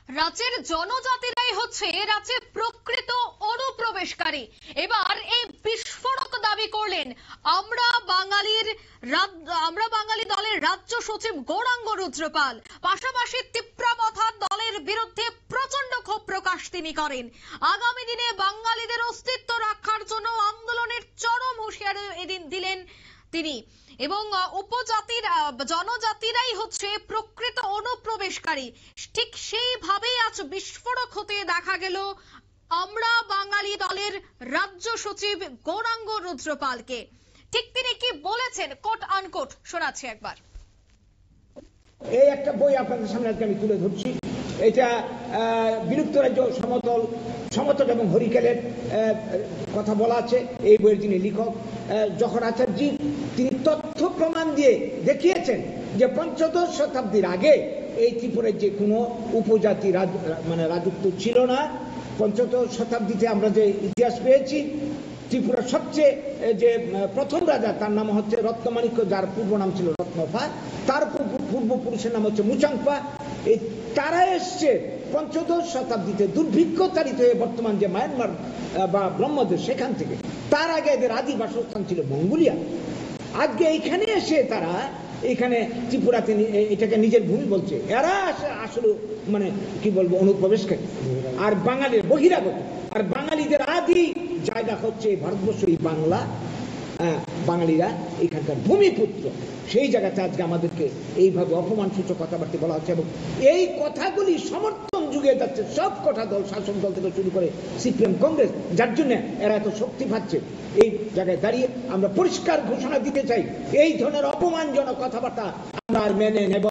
রাজ্যের জনজাতিরাই হচ্ছে রাজ্যে প্রকৃত অনুপ্রবেশকারী। এবার এই বিস্ফোরক দাবি করলেন আমরা বাঙালি দলের রাজ্য সচিব গৌরাঙ্গ রুদ্রপাল। পাশাপাশি তীব্রাবধান দলের বিরুদ্ধে প্রচন্ড ক্ষোভ প্রকাশ তিনি করেন। আগামী দিনে বাঙালিদের অস্তিত্ব রক্ষার জন্য আন্দোলনের চরম হুঁশিয়ারি এদিন দিলেন তিনি। এবং উপজাতির জনজাতিরাই হচ্ছে প্রকৃত অনুপ্রবেশকারী, ঠিক সেইভাবেই আজ বিস্ফোরক হতে দেখা গেল আমরা বাঙালি দলের রাজ্য সচিব গৌরাঙ্গ রুদ্রপালকে। ঠিক তিনি কি বলেছেন কোট আনকোট শোনাচ্ছি একবার। এই একটা বই আপনাদের সামনে আজকে আমি তুলে ধরছি। এটা বিলুপ্ত রাজ্য সমতল এবং হরিকেলের কথা বলা আছে। এই বইয়ের যিনি লেখক জহর আচার্যি, তিনি তথ্য প্রমাণ দিয়ে দেখিয়েছেন যে পঞ্চদশ শতাব্দীর আগে এই ত্রিপুরার যে কোনো উপজাতি রাজত্ব ছিল না। পঞ্চদশ শতাব্দীতে আমরা যে ইতিহাস পেয়েছি, ত্রিপুরার সবচেয়ে যে প্রথম রাজা, তার নাম হচ্ছে রত্নমাণিক্য, যার পূর্ব নাম ছিল রত্নফা, তার পূর্বপুরুষের নাম হচ্ছে মুচাংপা। এই তারা এসছে পঞ্চদশ শতাব্দীতে দুর্ভিক্ষ তাড়িত হয়ে বর্তমান যে মায়ানমার বা ব্রহ্মদেশ, সেখান থেকে। তার আগে এদের আদি বাসস্থান ছিল মঙ্গোলিয়া। আজকে এইখানে এসে তারা এখানে ত্রিপুরাতে এটাকে নিজের ভূমি বলছে। এরা আসলে কি বলবো, অনুপ্রবেশকারী আর বাঙালির বহিরাগত। আর বাঙালিদের আদি জায়গা হচ্ছে ভারতবর্ষ, এই বাংলা। বাঙালিরা এখানকার ভূমিপুত্র। সেই জায়গাতে আজকে আমাদেরকে এইভাবে অপমানসূচক কথাবার্তা বলা হচ্ছে এবং এই কথাগুলি সমর্থন যুগে যাচ্ছে সব কটা দল, শাসক দল থেকে শুরু করে সিপিএম, কংগ্রেস, যার জন্য এরা এত শক্তি পাচ্ছে। এই জায়গায় দাঁড়িয়ে আমরা পরিষ্কার ঘোষণা দিতে চাই, এই ধরনের অপমানজনক কথাবার্তা আমরা আর মেনে নেব